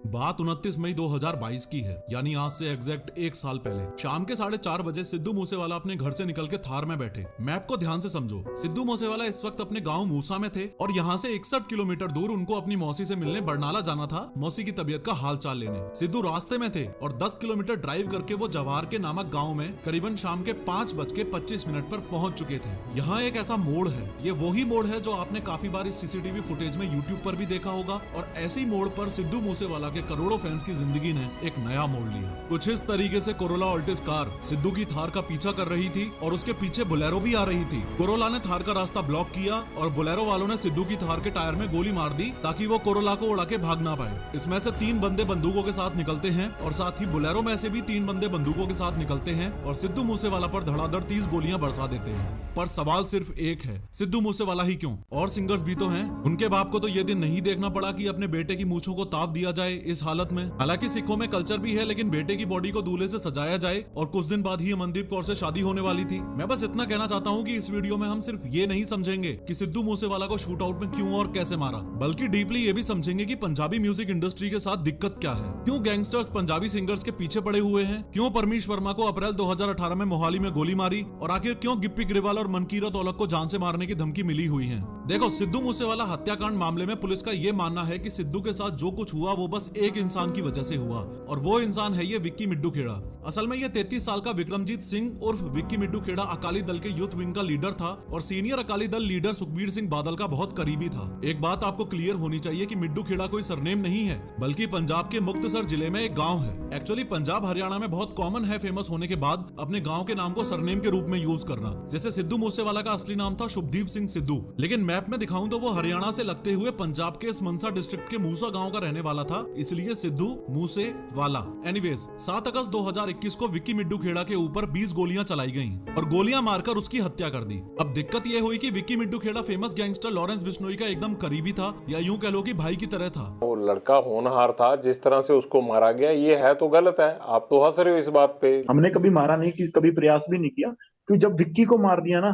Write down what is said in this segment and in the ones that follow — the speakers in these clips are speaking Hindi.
बात 29 मई 2022 की है, यानी आज से एग्जैक्ट एक साल पहले शाम के 4:30 बजे सिद्धू मूसेवाला अपने घर से निकल के थार में बैठे। मैप को ध्यान से समझो। सिद्धू मूसेवाला इस वक्त अपने गांव मूसा में थे और यहाँ से 61 किलोमीटर दूर उनको अपनी मौसी से मिलने बरनाला जाना था, मौसी की तबीयत का हाल चाल लेने। सिद्धू रास्ते में थे और 10 किलोमीटर ड्राइव करके वो जवाहर के नामक गाँव में करीबन शाम के 5:25 पर पहुंच चुके थे। यहाँ एक ऐसा मोड़ है, ये वही मोड़ है जो आपने काफी बार इस सीसीटीवी फुटेज में यूट्यूब पर भी देखा होगा, और ऐसी मोड़ पर सिद्धू मूसेवाला के करोड़ों फैंस की जिंदगी ने एक नया मोड़ लिया। कुछ इस तरीके से कोरोला ऑल्टिस कार सिद्धू की थार का पीछा कर रही थी और उसके पीछे बोलेरो भी आ रही थी। कोरोला ने थार का रास्ता ब्लॉक किया और बोलेरो वालों ने सिद्धू की थार के टायर में गोली मार दी ताकि वो कोरोला को उड़ा के भाग ना पाए। इसमें से 3 बंदे बंदूकों के साथ निकलते हैं और साथ ही बोलेरो में से भी 3 बंदे बंदूकों के साथ निकलते हैं और सिद्धू मूसेवाला पर धड़ाधड़ 30 गोलियां बरसा देते हैं। पर सवाल सिर्फ एक है, सिद्धू मूसेवाला ही क्यों? और सिंगर्स भी तो हैं। उनके बाप को तो ये दिन नहीं देखना पड़ा कि अपने बेटे की मूंछों को ताव दिया जाए इस हालत में। हालांकि सिखों में कल्चर भी है, लेकिन बेटे की बॉडी को दूल्हे से सजाया जाए और कुछ दिन बाद ही अमनदीप कौर से शादी होने वाली थी। मैं बस इतना कहना चाहता हूँ कि इस वीडियो में हम सिर्फ ये नहीं समझेंगे कि सिद्धू मूसेवाला को शूट आउट में क्यों और कैसे मारा, बल्कि डीपली ये भी समझेंगे कि पंजाबी म्यूजिक इंडस्ट्री के साथ दिक्कत क्या है, क्यों गैंगस्टर्स पंजाबी सिंगर्स के पीछे पड़े हुए हैं, क्यों परमीश वर्मा को अप्रैल 2018 में मोहाली में गोली मारी और आखिर क्यों गिप्पी ग्रेवाल और मनकीरत औलख को जान से मारने की धमकी मिली हुई है। देखो, सिद्धू मूसेवाला हत्याकांड मामले में पुलिस का ये मानना है कि सिद्धू के साथ जो कुछ हुआ वो बस एक इंसान की वजह से हुआ, और वो इंसान है ये विक्की मिड्डू खेड़ा। असल में ये 33 साल का विक्रमजीत सिंह उर्फ विक्की मिड्डू खेड़ा अकाली दल के यूथ विंग का लीडर था और सीनियर अकाली दल लीडर सुखबीर सिंह बादल का बहुत करीबी था। एक बात आपको क्लियर होनी चाहिए कि मिड्डू खेड़ा कोई सरनेम नहीं है, बल्कि पंजाब के मुक्तसर जिले में एक गाँव है। एक्चुअली पंजाब हरियाणा में बहुत कॉमन है फेमस होने के बाद अपने गाँव के नाम को सरनेम के रूप में यूज करना। जैसे सिद्धू मूसेवाला का असली नाम था शुभदीप सिंह सिद्धू, लेकिन मैप में दिखाऊं तो वो हरियाणा से लगते हुए पंजाब के मनसा डिस्ट्रिक्ट के मूसा गांव का रहने वाला था, इसलिए सिद्धू मूसे वाला। एनीवेज, 7 अगस्त 2021 को विक्की मिड्डू खेड़ा के ऊपर 20 गोलियां चलाई गईं और गोलियां मारकर उसकी हत्या कर दी। अब दिक्कत यह हुई कि Vicky Middu Khera famous gangster Lawrence Bishnoi का एकदम करीबी था, या यूं कह लो कि भाई की तरह था। वो लड़का होनहार था, जिस तरह से उसको मारा गया ये है तो गलत है। आप तो हंस रहे हो इस बात पे। हमने कभी मारा नहीं, कि कभी प्रयास भी नहीं किया, क्योंकि जब विक्की को मार दिया ना,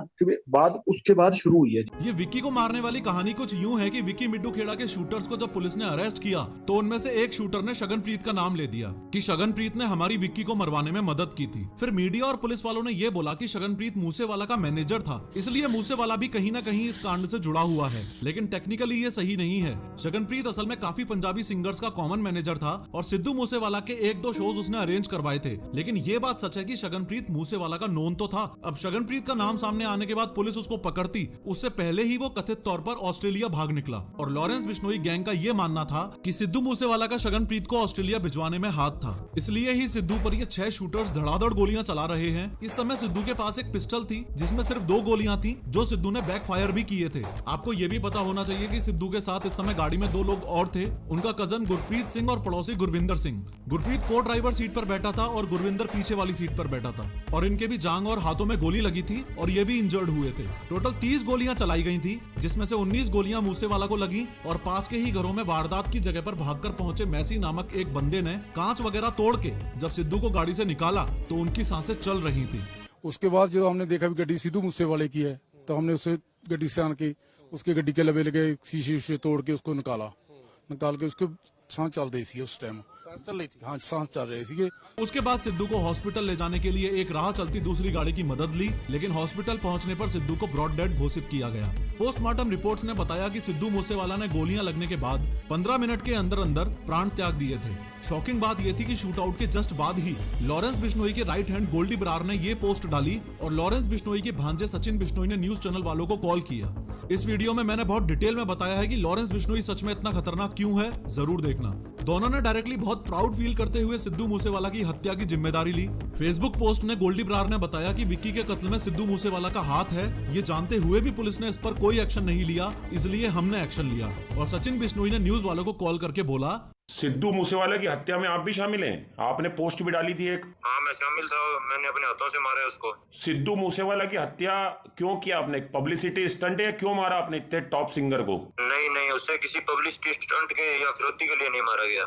उसके बाद शुरू हुई है। ये विक्की को मारने वाली कहानी कुछ यूं है कि विक्की मिड्डू खेड़ा के शूटर्स को जब पुलिस ने अरेस्ट किया तो उनमें से एक शूटर ने शगनप्रीत का नाम ले दिया कि शगनप्रीत ने हमारी विक्की को मरवाने में मदद की थी। फिर मीडिया और पुलिस वालों ने ये बोला कि शगनप्रीत मूसेवाला का मैनेजर था, इसलिए मूसेवाला भी कहीं ना कहीं इस कांड से जुड़ा हुआ है। लेकिन टेक्निकली ये सही नहीं है। शगनप्रीत असल में काफी पंजाबी सिंगर्स का कॉमन मैनेजर था और सिद्धू मूसेवाला के 1-2 शोज उसने अरेंज करवाए थे। लेकिन ये बात सच है कि शगनप्रीत मूसेवाला का नोन तो था। अब शगनप्रीत का नाम सामने आने के बाद पुलिस उसको पकड़ती, उससे पहले ही वो कथित तौर पर ऑस्ट्रेलिया भाग निकला। और लॉरेंस बिश्नोई गैंग का ये मानना था कि सिद्धू मूसेवाला का शगनप्रीत को ऑस्ट्रेलिया भिजवाने में हाथ था, इसलिए ही सिद्धू पर ये 6 शूटर्स धड़ाधड़ गोलियां चला रहे हैं। इस समय सिद्धू के पास एक पिस्टल थी जिसमें सिर्फ 2 गोलियां थी, जो सिद्धू ने बैक फायर भी किए थे। आपको ये भी पता होना चाहिए कि सिद्धू के साथ इस समय गाड़ी में 2 लोग और थे, उनका कजन गुरप्रीत सिंह और पड़ोसी गुरविंदर सिंह। गुरप्रीत को ड्राइवर सीट पर बैठा था और गुरविंदर पीछे वाली सीट पर बैठा था, और इनके भी जांग और हाथों में गोली लगी थी और ये भी इंजर्ड हुए थे। टोटल 30 गोलियां चलाई गई थी, जिसमें से 19 गोलियां मूसेवाला को लगी और पास के ही घरों में वारदात की जगह पर भागकर पहुंचे मैसी नामक एक बंदे ने कांच वगैरह तोड़ के जब सिद्धू को गाड़ी से निकाला तो उनकी सांसें चल रही थी। उसके बाद जो हमने देखा गड्डी सिद्धू मूसेवाले की है, तो हमने उसे गड्डी से आन के उसके गड्डी के लबे लगे शीशे तोड़ के उसको निकाल के उसके सांस चल रही थी। उस टाइम सांस चल रही थी, हाँ सांस चल रही थी। उसके बाद सिद्धू को हॉस्पिटल ले जाने के लिए एक राह चलती दूसरी गाड़ी की मदद ली, लेकिन हॉस्पिटल पहुंचने पर सिद्धू को ब्रॉड डेड घोषित किया गया। पोस्टमार्टम रिपोर्ट्स ने बताया कि सिद्धू मूसेवाला ने गोलियां लगने के बाद 15 मिनट के अंदर अंदर प्राण त्याग दिए थे। शॉकिंग बात यह थी कि शूट आउट के जस्ट बाद ही लॉरेंस बिश्नोई के राइट हैंड गोल्डी बरार ने ये पोस्ट डाली और लॉरेंस बिश्नोई के भांजे सचिन बिश्नोई ने न्यूज चैनल वालों को कॉल किया। इस वीडियो में मैंने बहुत डिटेल में बताया है कि लॉरेंस बिश्नोई सच में इतना खतरनाक क्यों है, जरूर देखना। दोनों ने डायरेक्टली बहुत प्राउड फील करते हुए सिद्धू मूसेवाला की हत्या की जिम्मेदारी ली। फेसबुक पोस्ट में गोल्डी बरार ने बताया कि विक्की के कत्ल में सिद्धू मूसेवाला का हाथ है, ये जानते हुए भी पुलिस ने इस पर कोई एक्शन नहीं लिया, इसलिए हमने एक्शन लिया। और सचिन बिश्नोई ने न्यूज वालों को कॉल करके बोला, सिद्धू मूसेवाला की हत्या में आप भी शामिल हैं? आपने पोस्ट भी डाली थी एक। हाँ मैं शामिल था, मैंने अपने हाथों से मारा उसको। सिद्धू मूसेवाला की हत्या क्यों किया आपने? पब्लिसिटी स्टंट है? क्यों मारा आपने इतने टॉप सिंगर को? नहीं, उससे किसी पब्लिसिटी स्टंट के या फिरौती के लिए नहीं मारा गया।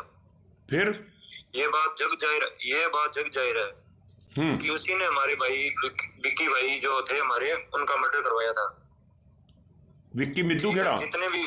फिर ये बात जग जाहिर है कि उसी ने हमारे भाई विक्की भाई जो थे हमारे, उनका मर्डर करवाया था। विक्की मिड्डू खेड़ा? जितने भी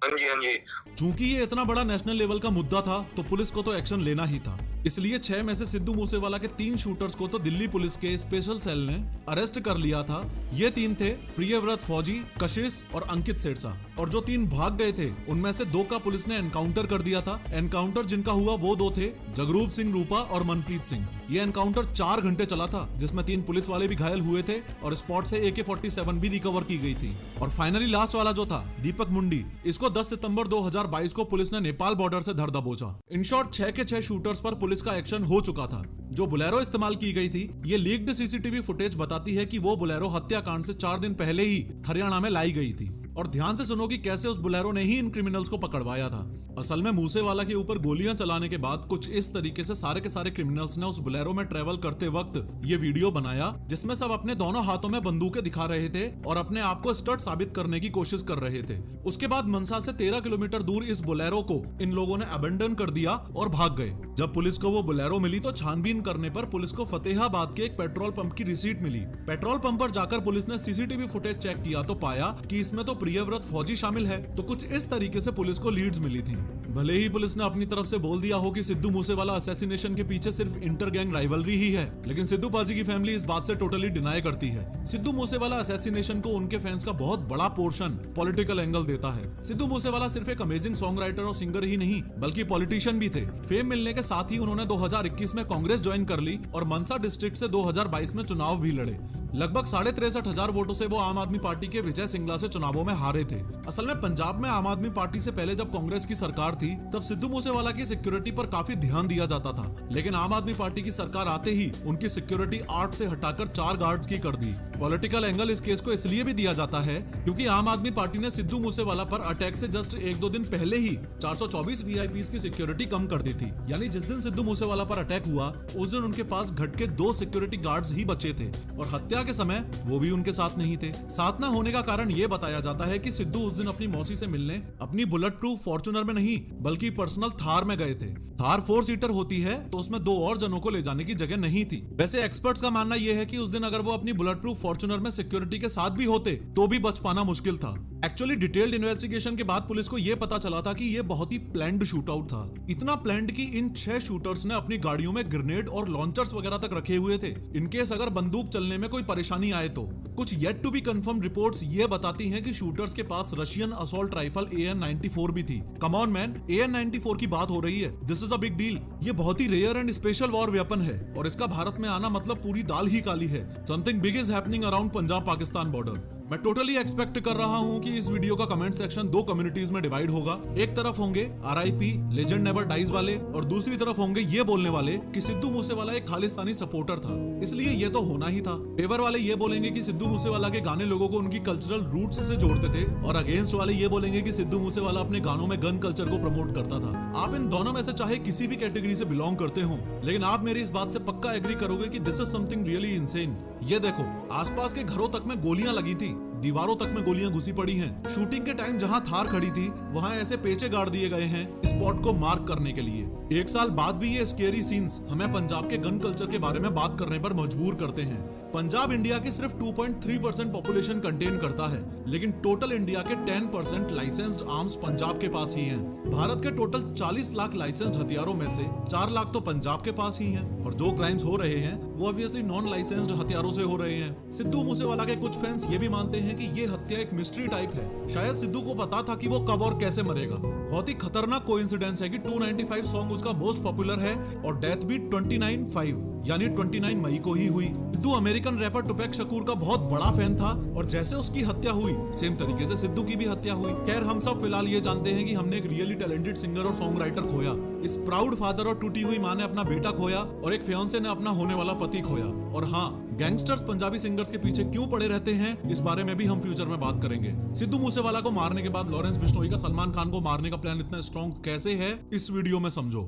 हाँ जी, हाँ जी। चूंकि ये इतना बड़ा नेशनल लेवल का मुद्दा था तो पुलिस को तो एक्शन लेना ही था। इसलिए 6 में से सिद्धू मूसेवाला के 3 शूटर्स को तो दिल्ली पुलिस के स्पेशल सेल ने अरेस्ट कर लिया था। ये 3 थे प्रियव्रत फौजी, कशिश और अंकित सेठसा। और जो 3 भाग गए थे उनमें से 2 का पुलिस ने एनकाउंटर कर दिया था। एनकाउंटर जिनका हुआ वो 2 थे, जगरूप सिंह रूपा और मनप्रीत सिंह। ये एनकाउंटर 4 घंटे चला था, जिसमें 3 पुलिस वाले भी घायल हुए थे और स्पॉट से AK-47 भी रिकवर की गई थी। और फाइनली लास्ट वाला जो था दीपक मुंडी, इसको 10 सितंबर 2022 को पुलिस ने नेपाल बॉर्डर से धर दबोचा। इन शॉर्ट 6 के 6 शूटर्स पर पुलिस का एक्शन हो चुका था। जो बुलेरो इस्तेमाल की गई थी, ये लीक्ड CCTV फुटेज बताती है कि वो बुलेरो हत्याकांड से 4 दिन पहले ही हरियाणा में लाई गई थी। और ध्यान से सुनो कि कैसे उस बुलेरो ने ही इन क्रिमिनल्स को पकड़वाया था। असल में मूसेवाला के ऊपर गोलियां चलाने के बाद कुछ इस तरीके से सारे के सारे क्रिमिनल्स ने उस बुलेरो में ट्रेवल करते वक्त ये वीडियो बनाया, जिसमें सब अपने दोनों हाथों में बंदूकें दिखा रहे थे और अपने आप को स्टड साबित करने की कोशिश कर रहे थे। उसके बाद मनसा से 13 किलोमीटर दूर इस बुलेरो को इन लोगों ने अबेंडन कर दिया और भाग गए। जब पुलिस को वो बुलेरो मिली तो छानबीन करने पर पुलिस को फतेहाबाद के एक पेट्रोल पंप की रिसीट मिली। पेट्रोल पंप पर जाकर पुलिस ने CCTV फुटेज चेक किया तो पाया कि इसमें तो प्रियव्रत फौजी शामिल है। तो कुछ इस तरीके से पुलिस को लीड्स मिली थी। भले ही पुलिस ने अपनी तरफ से बोल दिया हो कि सिद्धू मूसेवाला असैसिनेशन के पीछे सिर्फ इंटर गैंग राइवलरी ही है, लेकिन सिद्धू पाजी की फैमिली इस बात से टोटली डिनाई करती है। सिद्धू मूसेवाला असैसिनेशन को उनके फैंस का बहुत बड़ा पोर्शन पॉलिटिकल एंगल देता है। सिद्धू मूसेवाला सिर्फ एक अमेजिंग सॉन्ग राइटर और सिंगर ही नहीं बल्कि पॉलिटिशियन भी थे। फेम मिलने के साथ ही उन्होंने 2021 में कांग्रेस ज्वाइन कर ली और मनसा डिस्ट्रिक्ट से 2022 में चुनाव भी लड़े। लगभग 63,500 वोटों से वो आम आदमी पार्टी के विजय सिंगला से चुनावों में हारे थे। असल में पंजाब में आम आदमी पार्टी से पहले जब कांग्रेस की सरकार थी तब सिद्धू मूसेवाला की सिक्योरिटी पर काफी ध्यान दिया जाता था, लेकिन आम आदमी पार्टी की सरकार आते ही उनकी सिक्योरिटी 8 से हटाकर 4 गार्ड्स की कर दी। पॉलिटिकल एंगल इस केस को इसलिए भी दिया जाता है क्योंकि आम आदमी पार्टी ने सिद्धू मूसेवाला पर अटैक से जस्ट 1-2 दिन पहले ही 424 VIPs की सिक्योरिटी कम कर दी थी। यानी जिस दिन सिद्धू मूसेवाला पर अटैक हुआ उस दिन उनके पास घट के 2 सिक्योरिटी गार्ड्स ही बचे थे और हत्या के समय वो भी उनके साथ नहीं थे। साथ न होने का कारण ये बताया जाता है कि सिद्धू उस दिन अपनी मौसी से मिलने अपनी बुलेट प्रूफ फॉर्च्यूनर में नहीं बल्कि पर्सनल थार में गए थे। थार 4 सीटर होती है तो उसमें 2 और जनों को ले जाने की जगह नहीं थी। वैसे एक्सपर्ट्स का मानना यह है कि उस दिन अगर वो अपनी बुलेट प्रूफ फॉर्च्यूनर में सिक्योरिटी के साथ भी होते तो भी बच पाना मुश्किल था। एक्चुअली डिटेल्ड इन्वेस्टिगेशन के बाद पुलिस को यह पता चला था कि यह बहुत ही प्लान्ड शूटआउट था। इतना प्लान्ड कि इन 6 शूटर्स ने अपनी गाड़ियों में ग्रेनेड और लॉन्चर्स वगैरह तक रखे हुए थे इनकेस अगर बंदूक चलने में कोई परेशानी आए तो। कुछ yet to be confirm reports ये बताती हैं कि शूटर्स के पास रशियन असॉल्ट राइफल AN-94 भी थी। कम ऑन मैन, AN-94 की बात हो रही है, this is a big deal. ये बहुत ही rare and special war weapon है और इसका भारत में आना मतलब पूरी दाल ही काली है। Something big is happening around Punjab Pakistan border. मैं टोटली एक्सपेक्ट कर रहा हूं कि इस वीडियो का कमेंट सेक्शन 2 कम्युनिटीज में डिवाइड होगा। एक तरफ होंगे RIP लेजेंड नेवर डाइज वाले और दूसरी तरफ होंगे ये बोलने वाले कि सिद्धू मूसेवाला एक खालिस्तानी सपोर्टर था, इसलिए ये तो होना ही था। फेवर वाले ये बोलेंगे कि सिद्धू मूसेवाला के गाने लोगों को उनकी कल्चरल रूट्स से जोड़ते थे और अगेंस्ट वाले ये बोलेंगे कि सिद्धू मूसेवाला अपने गानों में गन कल्चर को प्रमोट करता था। आप इन दोनों में से चाहे किसी भी कैटेगरी से बिलोंग करते हो, लेकिन आप मेरी इस बात से पक्का एग्री करोगे कि this is something really insane. ये देखो, आसपास के घरों तक में गोलियां लगी थी, दीवारों तक में गोलियां घुसी पड़ी हैं। शूटिंग के टाइम जहां थार खड़ी थी वहां ऐसे पेचे गाड़ दिए गए हैं स्पॉट को मार्क करने के लिए। 1 साल बाद भी ये स्केरी सीन्स हमें पंजाब के गन कल्चर के बारे में बात करने पर मजबूर करते हैं। पंजाब इंडिया की सिर्फ 2.3% पॉपुलेशन कंटेन करता है, लेकिन टोटल इंडिया के 10% लाइसेंस्ड आर्म्स पंजाब के पास ही हैं। भारत के टोटल 40 लाख लाइसेंस्ड हथियारों में से 4 लाख तो पंजाब के पास ही हैं और जो क्राइम्स हो रहे हैं वो ऑब्वियसली नॉन लाइसेंस्ड हथियारों से हो रहे हैं। सिद्धू मूसेवाला के कुछ फैंस ये भी मानते हैं कि ये हत्या एक मिस्ट्री टाइप है। शायद सिद्धू को पता था कि वो कब और कैसे मरेगा। बहुत ही खतरनाक कोइंसिडेंस है कि 295 सॉन्ग उसका मोस्ट पॉपुलर है और डेथ भी 29/5 यानी 29 मई को ही हुई। सिद्धू अमेरिकन रैपर टुपैक शकूर का बहुत बड़ा फैन था और जैसे उसकी हत्या हुई सेम तरीके से सिद्धू की भी हत्या हुई। खैर, हम सब फिलहाल ये जानते हैं कि हमने एक रियली टैलेंटेड सिंगर और सॉन्ग राइटर खोया। इस प्राउड फादर और टूटी हुई माँ ने अपना बेटा खोया और एक फियांसे ने अपना होने वाला पति खोया। और हाँ, गैंगस्टर्स पंजाबी सिंगर्स के पीछे क्यों पड़े रहते हैं इस बारे में भी हम फ्यूचर में बात करेंगे। सिद्धू मूसेवाला को मारने के बाद लॉरेंस बिश्नोई का सलमान खान को मारने का प्लान इतना स्ट्रॉन्ग कैसे है इस वीडियो में समझो।